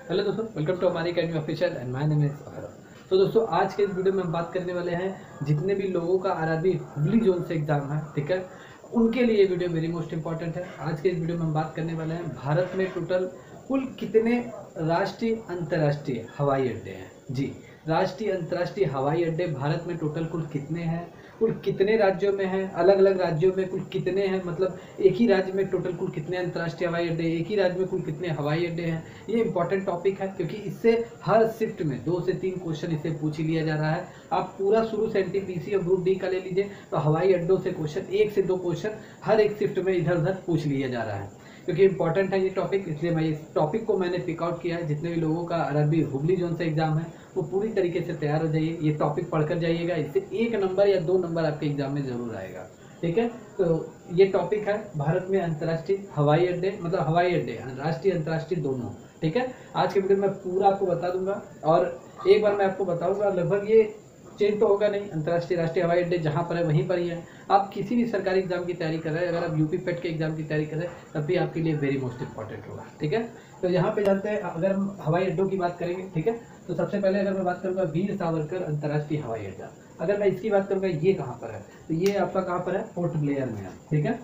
Hello दोस्तों, welcome to हमारी academy official and my name is Ahra. तो दोस्तों, आज के इस वीडियो में हम बात करने वाले हैं जितने भी लोगों का आरआरबी हुबली जोन से एग्जाम है, ठीक है, उनके लिए ये वीडियो वेरी मोस्ट इंपॉर्टेंट है। आज के इस वीडियो में हम बात करने वाले हैं भारत में टोटल कुल कितने राष्ट्रीय अंतर्राष्ट्रीय हवाई अड्डे हैं। जी, राष्ट्रीय अंतर्राष्ट्रीय हवाई अड्डे भारत में टोटल कुल कितने हैं, कुल कितने राज्यों में हैं, अलग अलग राज्यों में कुल कितने हैं, मतलब एक ही राज्य में टोटल कुल कितने अंतर्राष्ट्रीय हवाई अड्डे, एक ही राज्य में कुल कितने हवाई अड्डे हैं। ये इंपॉर्टेंट टॉपिक है क्योंकि इससे हर शिफ्ट में 2 से 3 क्वेश्चन इसे पूछ ही लिया जा रहा है। आप पूरा शुरू से एनटीपीसी और ग्रुप डी का ले लीजिए तो हवाई अड्डों से क्वेश्चन 1 से 2 क्वेश्चन हर एक शिफ्ट में इधर उधर पूछ लिया जा रहा है। क्योंकि इंपॉर्टेंट है ये टॉपिक, इसलिए मैं इस टॉपिक को मैंने पिकआउट किया है। जितने भी लोगों का आरआरबी हुबली जोन से एग्जाम है वो पूरी तरीके से तैयार हो जाइए, ये टॉपिक पढ़कर जाइएगा, इससे 1 नंबर या 2 नंबर आपके एग्जाम में जरूर आएगा। ठीक है, तो ये टॉपिक है भारत में अंतर्राष्ट्रीय हवाई अड्डे, मतलब हवाई अड्डे राष्ट्रीय अंतर्राष्ट्रीय दोनों। ठीक है, आज के वीडियो में पूरा आपको बता दूंगा और एक बार मैं आपको बताऊंगा, लगभग ये चेंज तो होगा नहीं, अंतर्राष्ट्रीय राष्ट्रीय हवाई अड्डे जहाँ पर है वहीं पर ही है। आप किसी भी सरकारी एग्जाम की तैयारी कर रहे हैं, अगर आप यूपी पेट के एग्जाम की तैयारी कर रहे हैं तब भी आपके लिए वेरी मोस्ट इंपॉर्टेंट होगा। ठीक है, तो यहाँ पे जानते हैं, अगर हम हवाई अड्डों की बात करेंगे, ठीक है, तो सबसे पहले अगर मैं बात करूँगा वीर सावरकर अंतर्राष्ट्रीय हवाई अड्डा, अगर मैं इसकी बात करूँगा ये कहाँ पर है, तो ये आपका कहाँ पर है, पोर्ट ब्लेयर में है। ठीक है,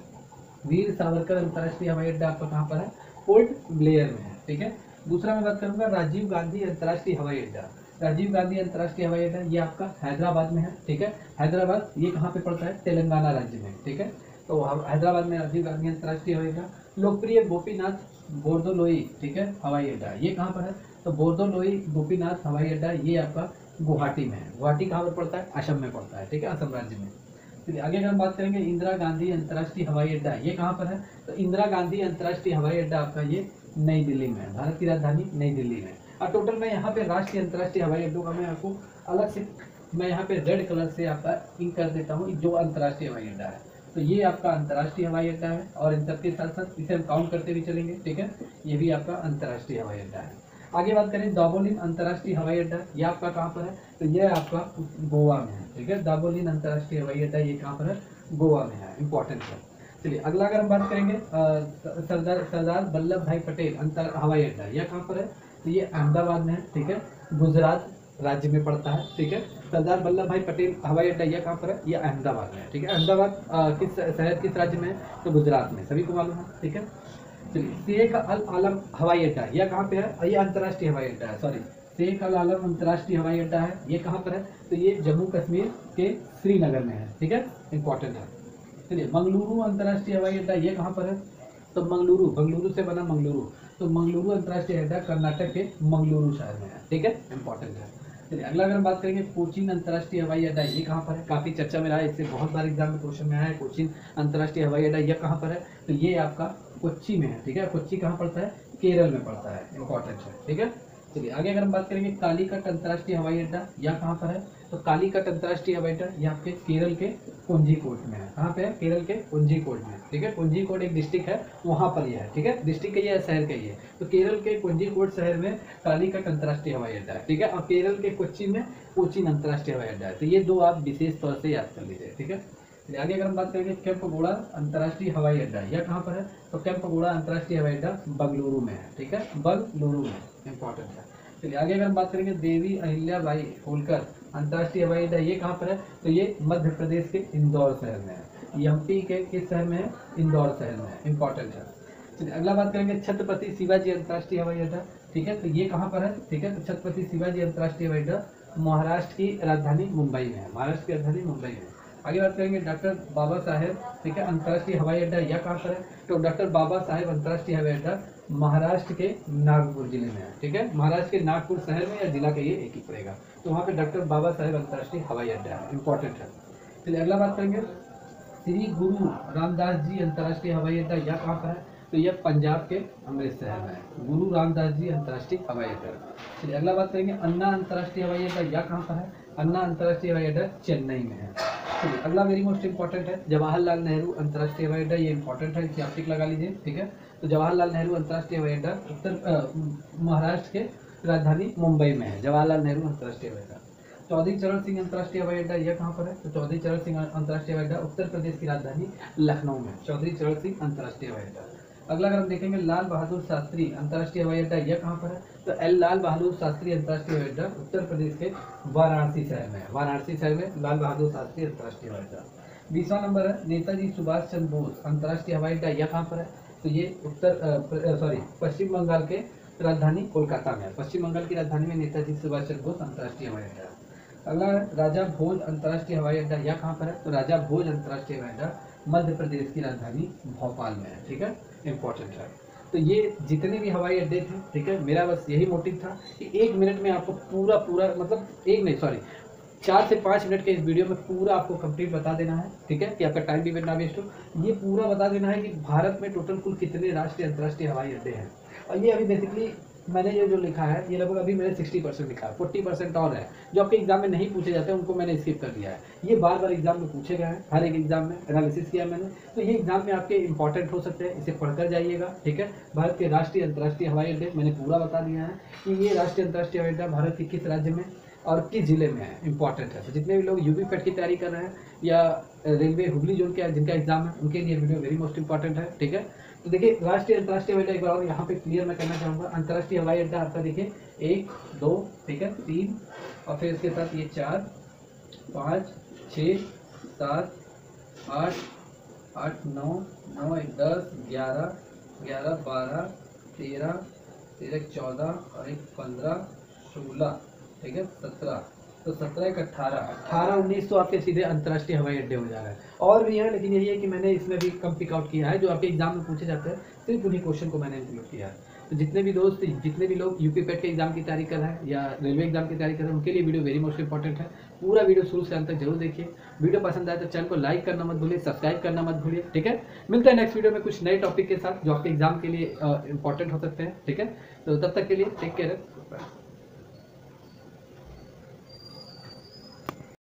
वीर सावरकर अंतर्राष्ट्रीय हवाई अड्डा आपका कहाँ पर है, पोर्ट ब्लेयर में है। ठीक है, दूसरा मैं बात करूँगा राजीव गांधी अंतर्राष्ट्रीय हवाई अड्डा, राजीव गांधी अंतर्राष्ट्रीय हवाई अड्डा ये आपका हैदराबाद में है। ठीक है, हैदराबाद ये कहाँ पे पड़ता है, तेलंगाना राज्य में। ठीक है, तो हैदराबाद में राजीव गांधी अंतर्राष्ट्रीय हवाई अड्डा। लोकप्रिय गोपीनाथ बोरदोलोई, ठीक है, हवाई अड्डा ये कहाँ पर है, तो बोरदोलोई गोपीनाथ हवाई अड्डा ये आपका गुवाहाटी में है। गुवाहाटी कहाँ पर पड़ता है, असम में पड़ता है। ठीक है, असम राज्य में। चलिए आगे अगर हम बात करेंगे इंदिरा गांधी अंतर्राष्ट्रीय हवाई अड्डा ये कहाँ पर है, तो इंदिरा गांधी अंतर्राष्ट्रीय हवाई अड्डा आपका ये नई दिल्ली में है, भारत की राजधानी नई दिल्ली में। और टोटल मैं यहाँ पे राष्ट्रीय अंतर्राष्ट्रीय हवाई अड्डों का मैं आपको अलग से, मैं यहाँ पे रेड कलर से आपका इंक कर देता हूँ जो अंतर्राष्ट्रीय हवाई अड्डा है। तो ये आपका अंतर्राष्ट्रीय हवाई अड्डा है और इन सबके साथ साथ इसे हम काउंट करते भी चलेंगे। ठीक है, ये भी आपका अंतर्राष्ट्रीय हवाई अड्डा है। आगे बात करें दाबोलिम अंतर्राष्ट्रीय हवाई अड्डा, ये आपका कहाँ पर है, तो ये आपका गोवा में है। ठीक है, दाबोलिम अंतर्राष्ट्रीय हवाई अड्डा ये कहाँ पर है, गोवा में है, इंपॉर्टेंट है। चलिए अगला अगर हम बात करेंगे सरदार वल्लभ भाई पटेल अंतर हवाई अड्डा यह कहाँ पर है, तो ये अहमदाबाद में है। ठीक है, गुजरात राज्य में पड़ता है। ठीक है, सरदार वल्लभ भाई पटेल हवाई अड्डा यह कहाँ पर है, यह अहमदाबाद में है। ठीक है, अहमदाबाद किस शहर किस राज्य में है, तो गुजरात में, सभी को मालूम है। ठीक है, चलिए शेख अल आलम हवाई अड्डा यह कहाँ पे है, यह अंतर्राष्ट्रीय हवाई अड्डा है, सॉरी शेख अल आलम अंतर्राष्ट्रीय हवाई अड्डा है, ये कहाँ पर है, तो ये जम्मू कश्मीर के श्रीनगर में है। ठीक है, इंपॉर्टेंट है। चलिए मंगलुरु अंतर्राष्ट्रीय हवाई अड्डा ये कहाँ पर है, तो मंगलुरु, बंगलुरु से बना मंगलुरु, तो मंगलुरु अंतर्राष्ट्रीय अड्डा कर्नाटक के मंगलुरु शहर में है। ठीक है, इंपॉर्टेंट है। चलिए अगला अगर हम बात करेंगे कोचीन अंतर्राष्ट्रीय हवाई अड्डा ये कहाँ पर है, काफी चर्चा में रहा है, इससे बहुत बार एग्जाम में क्वेश्चन में आया है। कोचीन अंतर्राष्ट्रीय हवाई अड्डा यह कहाँ पर है, तो ये आपका कोच्चि में है। ठीक है, कोच्चि कहाँ पड़ता है, केरल में पड़ता है, इंपॉर्टेंट है। ठीक है, चलिए आगे अगर हम बात करेंगे कालीकट अंतर्राष्ट्रीय हवाई अड्डा यह कहाँ पर है, तो कालीकट अंतर्राष्ट्रीय हवाई अड्डा ये आपके केरल के कोझिकोड में है। कहाँ पे है, केरल के कोझिकोड में। ठीक है, कोझिकोड एक डिस्ट्रिक्ट है, वहाँ पर यह है। ठीक है, डिस्ट्रिक्ट का ये है, शहर का ये है, तो केरल के कोझिकोड शहर में कालीकट अंतर्राष्ट्रीय हवाई अड्डा है। ठीक है, और केरल के कोच्चि में कोचीन अंतर्राष्ट्रीय हवाई अड्डा है। तो ये दो आप विशेष तौर से याद कर लीजिए। ठीक है, आगे अगर हम बात करेंगे केम्पगोड़ा अंतर्राष्ट्रीय हवाई अड्डा यह कहाँ पर है, तो केम्पगोड़ा अंतर्राष्ट्रीय हवाई अड्डा बंगलुरु में है। ठीक है, बंगलुरु में, इंपॉर्टेंट है। चलिए आगे अगर हम बात करेंगे देवी अहिल्याबाई होलकर अंतर्राष्ट्रीय हवाई अड्डा ये कहाँ पर है, तो ये मध्य प्रदेश के इंदौर शहर में है। एमपी के किस शहर में है, इंदौर शहर में है, इंपॉर्टेंट है। चलिए अगला बात करेंगे छत्रपति शिवाजी अंतर्राष्ट्रीय हवाई अड्डा। ठीक है, तो ये कहाँ पर है, ठीक है, तो छत्रपति शिवाजी अंतर्राष्ट्रीय हवाई अड्डा महाराष्ट्र की राजधानी मुंबई में है, महाराष्ट्र की राजधानी मुंबई में। आगे बात करेंगे डॉक्टर बाबा साहेब, ठीक है, अंतर्राष्ट्रीय हवाई अड्डा यह कहाँ पर है, तो डॉक्टर बाबा साहेब अंतर्राष्ट्रीय हवाई अड्डा महाराष्ट्र के नागपुर जिले में है। ठीक है, महाराष्ट्र के नागपुर शहर में या जिला का ये एक ही पड़ेगा, तो वहाँ पे डॉक्टर बाबा साहेब अंतर्राष्ट्रीय हवाई अड्डा है, इंपॉर्टेंट है। चलिए अगला बात करेंगे श्री गुरु रामदास जी अंतर्राष्ट्रीय हवाई अड्डा यह कहाँ पर है, तो यह पंजाब के अमृतसर शहर में है, गुरु रामदास जी अंतर्राष्ट्रीय हवाई अड्डा। चलिए अगला बात करेंगे अन्ना अंतर्राष्ट्रीय हवाई अड्डा यह कहाँ पर है, अन्ना अंतर्राष्ट्रीय हवाई अड्डा चेन्नई में है। चलिए अगला वेरी मोस्ट इंपॉर्टेंट है जवाहरलाल नेहरू अंतर्राष्ट्रीय हवाई अड्डा, ये इंपॉर्टेंट है, इसे आप टिक लगा लीजिए। ठीक है, तो जवाहरलाल नेहरू अंतर्राष्ट्रीय हवाई अड्डा महाराष्ट्र के राजधानी मुंबई में है, जवाहरलाल नेहरू अंतर्राष्ट्रीय हवाई अड्डा। चौधरी चरण सिंह अंतर्राष्ट्रीय हवाई अड्डा यह कहाँ पर है, तो चौधरी चरण सिंह अंतर्राष्ट्रीय हवाई अड्डा उत्तर प्रदेश की राजधानी लखनऊ में, चौधरी चरण सिंह अंतर्राष्ट्रीय हवाई अड्डा। अगला अगर हम देखेंगे लाल बहादुर शास्त्री अंतर्राष्ट्रीय हवाई अड्डा, यह कहाँ पर है? तो एल लाल बहादुर शास्त्री अंतर्राष्ट्रीय हवाई अड्डा उत्तर प्रदेश के वाराणसी शहर में है। वाराणसी शहर में लाल बहादुर शास्त्री अंतर्राष्ट्रीय हवाई अड्डा। 20वां नंबर है नेताजी सुभाष चंद्र बोस अंतर्राष्ट्रीय हवाई अड्डा, यह कहाँ पर है? तो ये पश्चिम बंगाल के राजधानी कोलकाता में है। पश्चिम बंगाल की राजधानी में नेताजी सुभाष चंद्र बोस अंतर्राष्ट्रीय हवाई अड्डा। अगला राजा भोज अंतर्राष्ट्रीय हवाई अड्डा, यह कहाँ पर है? तो राजा भोज अंतर्राष्ट्रीय हवाई अड्डा मध्य प्रदेश की राजधानी भोपाल में है। ठीक है, इंपॉर्टेंट है। तो ये जितने भी हवाई अड्डे थे, ठीक है, मेरा बस यही मोटिव था कि 1 मिनट में आपको पूरा मतलब 4 से 5 मिनट के इस वीडियो में पूरा आपको कंप्लीट बता देना है। ठीक है, कि आपका टाइम भी ना वेस्ट हो। ये पूरा बता देना है कि भारत में टोटल कुल कितने राष्ट्रीय अंतर्राष्ट्रीय हवाई अड्डे हैं। और ये अभी बेसिकली मैंने ये जो लिखा है ये लगभग अभी मैंने 60% लिखा है, 40% और है जो आपके एग्जाम में नहीं पूछे जाते हैं, उनको मैंने स्किप कर दिया है। ये बार बार एग्जाम में पूछे गए हैं, हर एक एग्जाम में एनालिसिस किया मैंने, तो ये एग्जाम में आपके इंपॉर्टेंट हो सकते हैं, इसे पढ़कर जाइएगा। ठीक है, भारत के राष्ट्रीय अंतर्राष्ट्रीय हवाई अड्डे मैंने पूरा बता दिया है कि ये राष्ट्रीय अंतर्राष्ट्रीय हवाई अड्डा भारत के किस राज्य में और किस जिले में है, इंपॉर्टेंट है। तो जितने भी लोग यूपी पेट की तैयारी कर रहे हैं या रेलवे हुगली जोन के जिनका एग्जाम है, उनके लिए वीडियो वेरी मोस्ट इंपॉर्टेंट है। ठीक है, तो देखिए राष्ट्रीय अंतर्राष्ट्रीय हवाई अड्डा एक बार और यहाँ पे क्लियर मैं करना चाहूँगा। अंतर्राष्ट्रीय हवाई अड्डा आपका देखिए 1 2 ठीक है 3 और फिर इसके साथ ये 4 5 6 7 8 8 9 9 1 10 11 11 12 13 13 14 और 1 15 16 ठीक है 17, तो 17 1 18 19 तो आपके सीधे अंतर्राष्ट्रीय हवाई अड्डे हो जा रहे हैं। और भी है, लेकिन यही है कि मैंने इसमें भी कम पिक आउट किया है जो आपके एग्जाम में पूछे जाते हैं, सिर्फ उन्हीं क्वेश्चन को मैंने इंक्लूड किया है। तो जितने भी दोस्त जितने भी लोग यूपी पेट के एग्जाम की तैयारी कर रहे हैं या रेलवे एग्जाम की तैयारी कर रहे हैं, उनके लिए वीडियो वेरी मोस्ट इंपॉर्टेंट है। पूरा वीडियो शुरू से अंत तक जरूर देखिए। वीडियो पसंद आए तो चैनल को लाइक करना मत भूलिए, सब्सक्राइब करना मत भूलिए। ठीक है, मिलते हैं नेक्स्ट वीडियो में कुछ नए टॉपिक के साथ जो आपके एग्जाम के लिए इंपॉर्टेंट हो सकते हैं। ठीक है, तो तब तक के लिए टेक केयर।